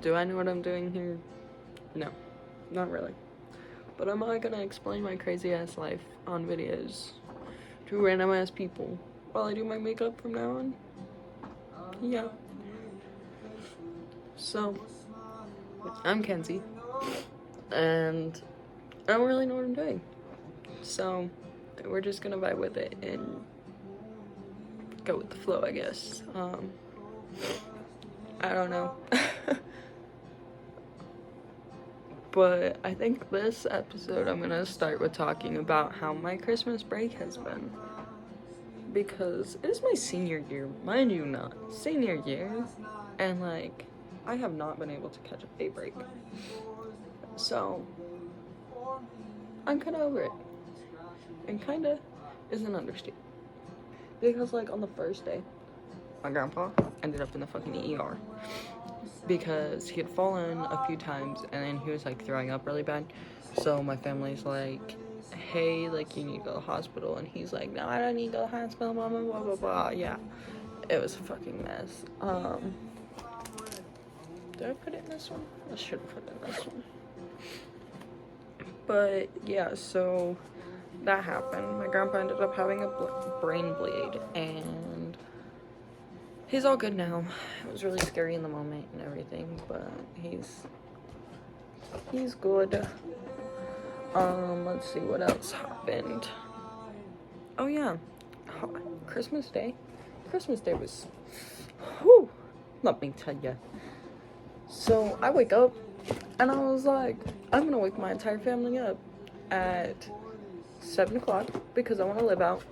Do I know what I'm doing here? No, not really. But am I gonna explain my crazy ass life on videos to random ass people while I do my makeup from now on? Yeah. So, I'm Kenzie, and I don't really know what I'm doing. So, we're just gonna vibe with it and go with the flow, I guess. I don't know. But I think this episode I'm gonna start with talking about how my Christmas break has been. Because it is my senior year, mind you not. Senior year. And like, I have not been able to catch a break. So, I'm kinda over it. And kinda is an understatement. Because like on the first day, my grandpa ended up in the fucking ER. Because he had fallen a few times and then he was like throwing up really bad. So my family's like, hey, like you need to go to the hospital. And he's like, no, I don't need to go to the hospital, blah, blah, blah, blah, blah. Yeah, it was a fucking mess. Did I put it in this one? I should have put it in this one. But yeah, so that happened. My grandpa ended up having a brain bleed and he's all good now. It was really scary in the moment and everything, but he's good. Let's see what else happened. Oh yeah, Christmas Day. Christmas Day was, whew, let me tell you. So I wake up and I was like, I'm gonna wake my entire family up at 7 o'clock because I want to live out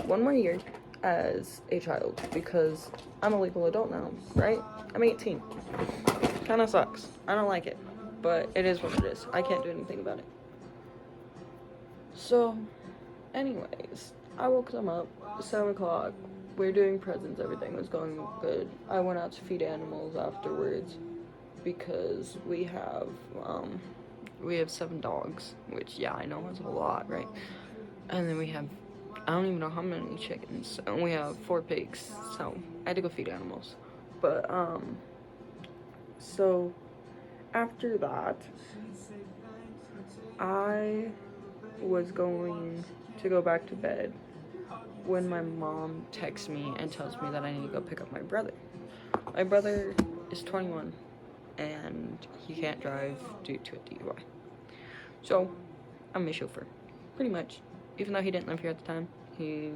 one more year as a child because I'm a legal adult now, right? I'm 18. Kind of sucks. I don't like it, but it is what it is. I can't do anything about it. So, anyways, I woke them up 7 o'clock. We were doing presents. Everything was going good. I went out to feed animals afterwards because we have 7 dogs, which yeah, I know is a lot, right? And then we have, I don't even know how many chickens, and we have 4 pigs, so I had to go feed animals. But so after that, I was going to go back to bed when my mom texts me and tells me that I need to go pick up my brother. My brother is 21 and he can't drive due to a DUI. So I'm his chauffeur, pretty much. Even though he didn't live here at the time, he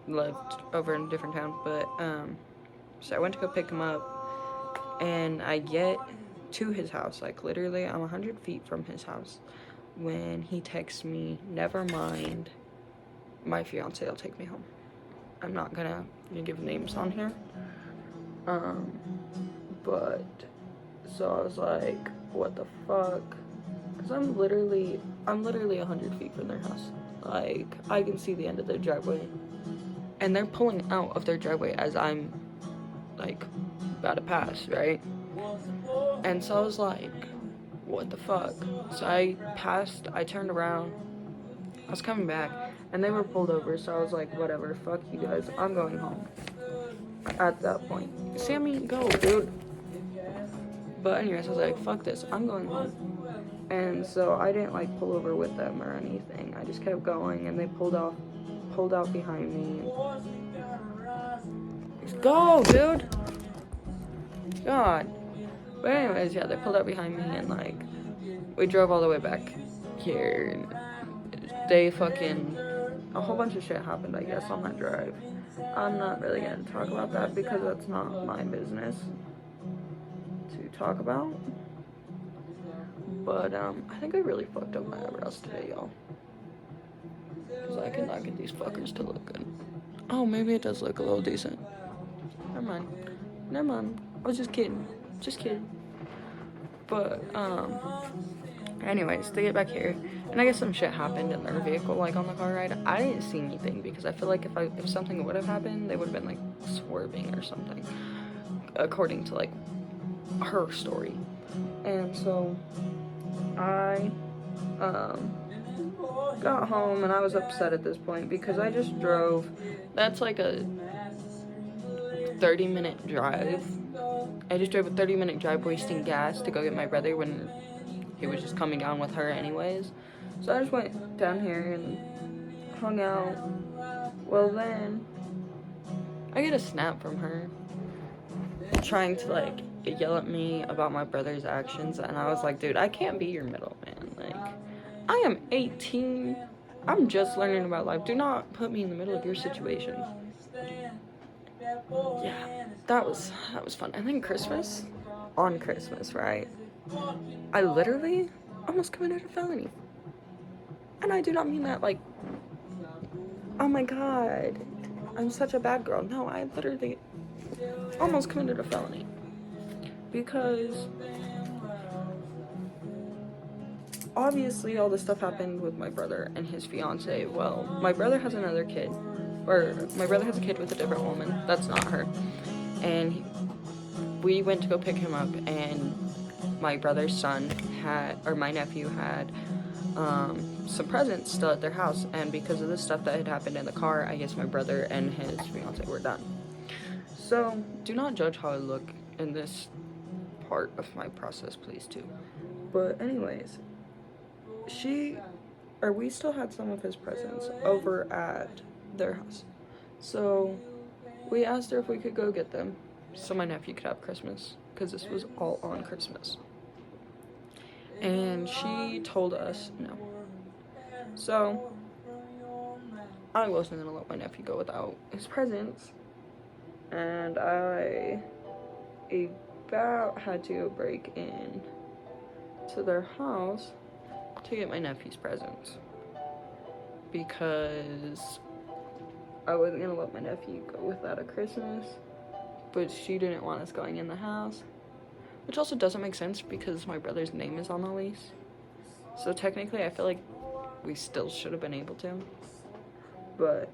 lived over in a different town. But so I went to go pick him up, and I get to his house, like literally I'm 100 feet from his house, when he texts me, never mind, my fiance will take me home. I'm not gonna give names on here. But so I was like, what the fuck? Because I'm literally 100 feet from their house. Like, I can see the end of their driveway. And they're pulling out of their driveway as I'm, like, about to pass, right? And so I was like, what the fuck? So I passed, I turned around, I was coming back, and they were pulled over, so I was like, whatever, fuck you guys, I'm going home. At that point. Sammy, go, dude. But anyways, I was like, fuck this, I'm going home. And so I didn't like pull over with them or anything. I just kept going and they pulled out behind me. And... Go, dude! God. But anyways, yeah, they pulled out behind me and like we drove all the way back here and they fucking a whole bunch of shit happened, I guess, on that drive. I'm not really gonna talk about that because that's not my business to talk about. But I think I really fucked up my eyebrows today, y'all. Because I cannot get these fuckers to look good. Oh, maybe it does look a little decent. Never mind. I was just kidding. But anyways, they get back here, and I guess some shit happened in their vehicle, like on the car ride. I didn't see anything because I feel like if something would have happened, they would have been like swerving or something, according to like her story. And so I got home and I was upset at this point because I just drove. That's like a 30-minute drive I just drove a 30-minute drive wasting gas to go get my brother when he was just coming down with her anyways. So I just went down here and hung out. Well, then I get a snap from her trying to like yell at me about my brother's actions, and I was like, dude, I can't be your middleman. Like, I am 18. I'm just learning about life. Do not put me in the middle of your situation. Yeah, that was fun. And then on Christmas, right? I literally almost committed a felony. And I do not mean that like, oh my god, I'm such a bad girl. No, I literally almost committed a felony. Because obviously all this stuff happened with my brother and his fiance. Well, my brother has another kid, or my brother has a kid with a different woman. That's not her. And we went to go pick him up, and my brother's son my nephew had some presents still at their house, and because of the stuff that had happened in the car, I guess my brother and his fiance were done. So do not judge how I look in this part of my process, please, too. But anyways, we still had some of his presents over at their house. So we asked her if we could go get them so my nephew could have Christmas, because this was all on Christmas. And she told us no. So I wasn't gonna let my nephew go without his presents, and I about had to break in to their house to get my nephew's presents, because I wasn't gonna let my nephew go without a Christmas, but she didn't want us going in the house, which also doesn't make sense because my brother's name is on the lease. So technically I feel like we still should have been able to, but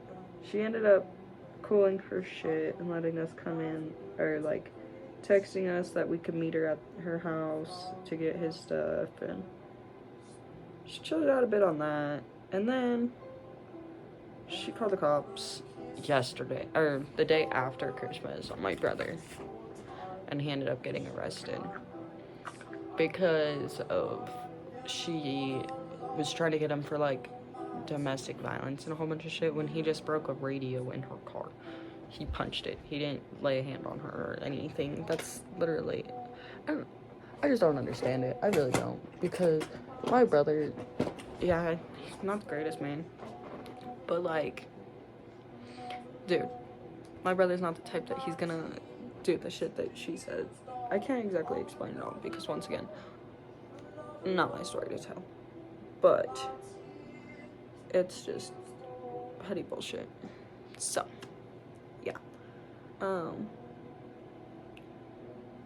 she ended up cooling her shit and letting us come in, or like texting us that we could meet her at her house to get his stuff, and she chilled out a bit on that. And then she called the cops yesterday, or the day after Christmas, on my brother, and he ended up getting arrested because she was trying to get him for like domestic violence and a whole bunch of shit when he just broke a radio in her car. He punched it. He didn't lay a hand on her or anything. That's literally, I just don't understand it. I really don't, because my brother, yeah, he's not the greatest man, but like, dude, my brother's not the type that he's gonna do the shit that she says. I can't exactly explain it all because, once again, not my story to tell, but it's just petty bullshit. So yeah,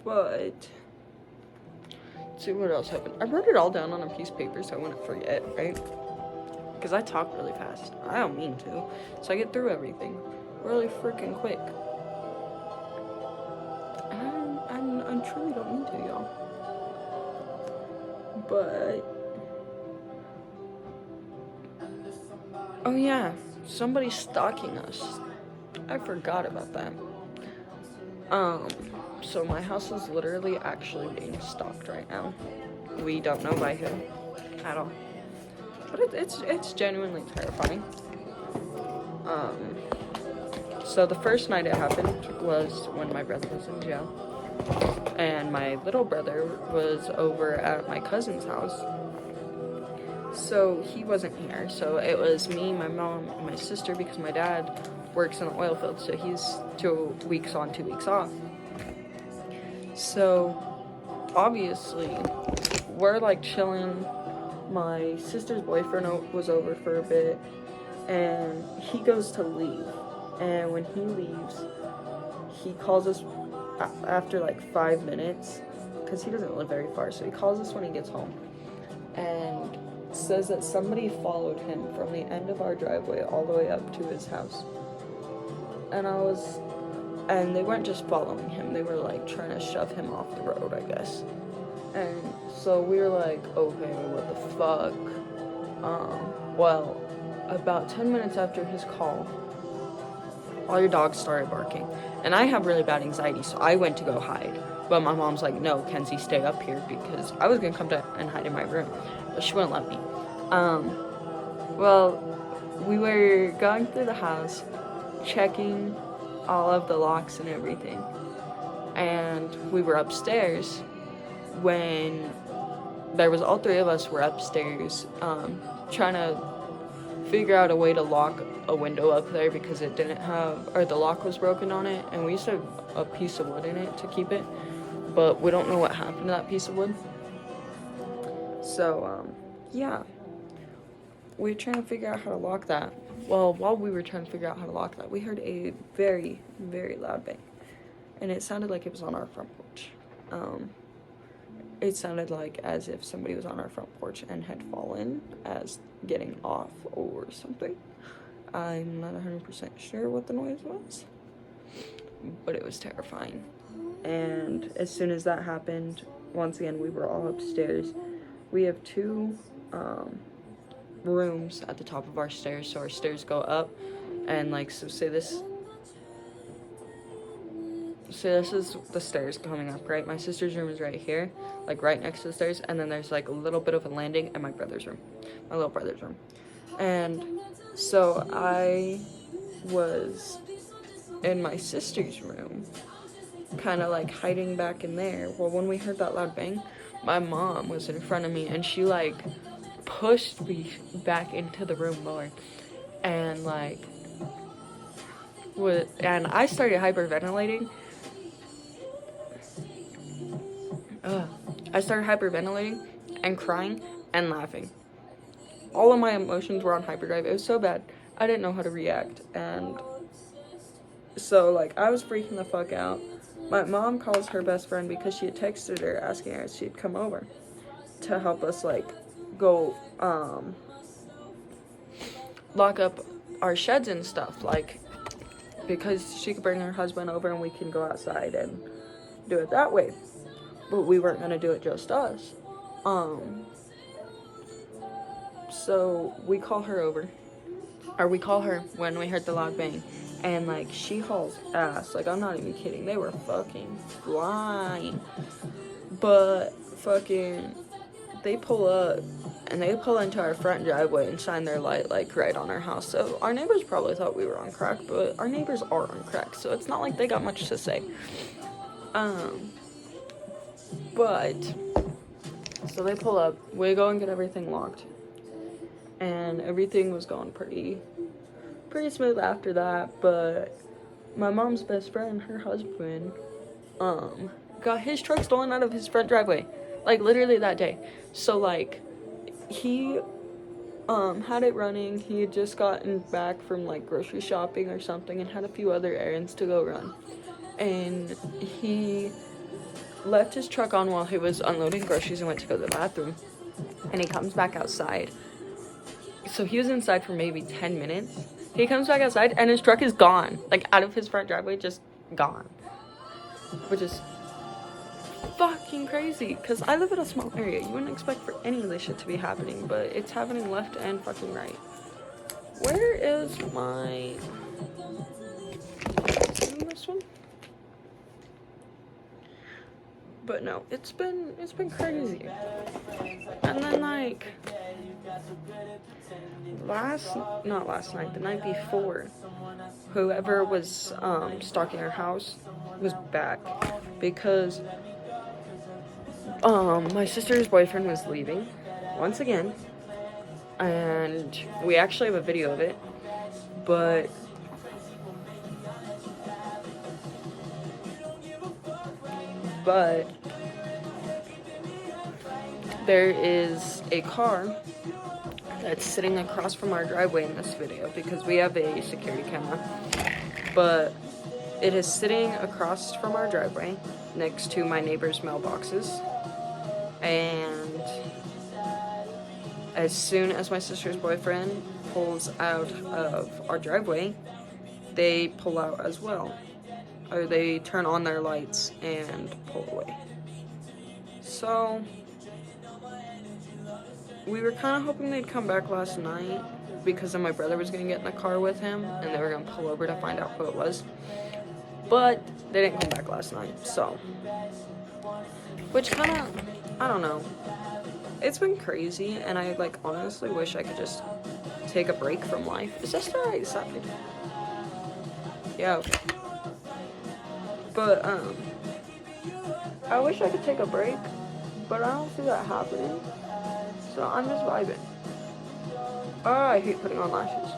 but let's see what else happened. I wrote it all down on a piece of paper so I wouldn't forget, right? Because I talk really fast. I don't mean to, so I get through everything really freaking quick. And I truly don't mean to, y'all. But oh yeah, somebody's stalking us. I forgot about that. So my house is literally actually being stalked right now. We don't know by who at all. But it's genuinely terrifying. So the first night it happened was when my brother was in jail. And my little brother was over at my cousin's house. So he wasn't here. So it was me, my mom, and my sister, because my dad works in the oil field, so he's 2 weeks on, 2 weeks off. So obviously we're like chilling. My sister's boyfriend was over for a bit, and he goes to leave. And when he leaves, he calls us after like 5 minutes, because he doesn't live very far, so he calls us when he gets home and says that somebody followed him from the end of our driveway all the way up to his house. And they weren't just following him, they were like trying to shove him off the road, I guess. And so we were like, okay, what the fuck? Well, about 10 minutes after his call, all your dogs started barking. And I have really bad anxiety, so I went to go hide. But my mom's like, no, Kenzie, stay up here, because I was gonna come to and hide in my room, but she wouldn't let me. Well, we were going through the house, checking all of the locks and everything, and we were upstairs when there was all three of us were upstairs, trying to figure out a way to lock a window up there because it didn't have, or the lock was broken on it, and we used to have a piece of wood in it to keep it, but we don't know what happened to that piece of wood. So, yeah. We were trying to figure out how to lock that. Well, while we were trying to figure out how to lock that, we heard a very, very loud bang. And it sounded like it was on our front porch. It sounded like as if somebody was on our front porch and had fallen as getting off or something. I'm not 100% sure what the noise was, but it was terrifying. And as soon as that happened, once again, we were all upstairs. We have two rooms at the top of our stairs, so our stairs go up, and like, so say this is the stairs coming up, right? My sister's room is right here, like right next to the stairs, and then there's like a little bit of a landing and my brother's room, my little brother's room. And so I was in my sister's room, kind of like hiding back in there. Well, when we heard that loud bang, my mom was in front of me, and she like pushed me back into the room more, and like and I started hyperventilating. I started hyperventilating and crying and laughing. All of my emotions were on hyperdrive. It was so bad. I didn't know how to react, and so like I was freaking the fuck out. My mom calls her best friend because she had texted her asking her if she'd come over to help us like go lock up our sheds and stuff, like, because she could bring her husband over and we can go outside and do it that way. But we weren't gonna do it just us. So we call her over, or we call her when we heard the loud bang, and like she hauls ass. Like, I'm not even kidding. They were fucking flying. But fucking, they pull up, and they pull into our front driveway and shine their light like right on our house. So our neighbors probably thought we were on crack, but our neighbors are on crack, so it's not like they got much to say. But so they pull up, we go and get everything locked, and everything was going pretty smooth after that. But my mom's best friend, her husband, got his truck stolen out of his front driveway, like literally that day. So like he had it running. He had just gotten back from like grocery shopping or something and had a few other errands to go run, and he left his truck on while he was unloading groceries and went to go to the bathroom, and he comes back outside. So he was inside for maybe 10 minutes. He comes back outside and his truck is gone, like out of his front driveway, just gone, which is fucking crazy, because I live in a small area. You wouldn't expect for any of this shit to be happening, but it's happening left and fucking right. Where is my this one? But no, it's been crazy. And then like the night before, whoever was stalking our house was back, because my sister's boyfriend was leaving once again, and we actually have a video of it, but there is a car that's sitting across from our driveway in this video, because we have a security camera, but it is sitting across from our driveway next to my neighbor's mailboxes. And as soon as my sister's boyfriend pulls out of our driveway, they pull out as well, or they turn on their lights and pull away. So we were kind of hoping they'd come back last night, because then my brother was going to get in the car with him and they were going to pull over to find out who it was. But they didn't come back last night, so Which kind of, I don't know. It's been crazy, and I like honestly wish I could just take a break from life. Is this the right side? Yeah, okay. But I wish I could take a break, but I don't see that happening. So I'm just vibing. Oh, I hate putting on lashes.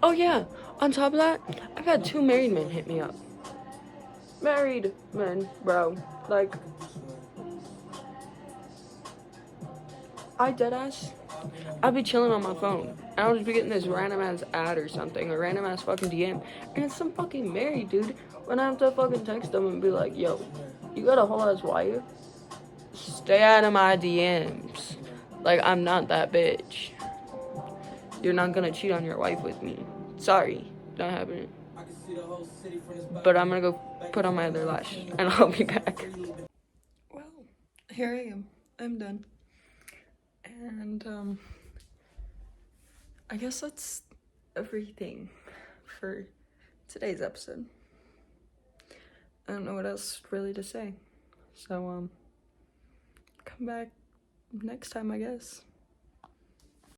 Oh yeah, on top of that, I've had 2 married men hit me up. Married men, bro. Like, I deadass, I'd be chilling on my phone, and I'll just be getting this random ass ad or something, or random ass fucking DM, and it's some fucking married dude, when I have to fucking text them and be like, yo, you got a whole ass wife? Stay out of my DMs. Like, I'm not that bitch. You're not gonna cheat on your wife with me. Sorry, not happening. But I'm gonna go put on my other lash, and I'll be back. Well, here I am. I'm done. And, I guess that's everything for today's episode. I don't know what else really to say. So, come back next time, I guess.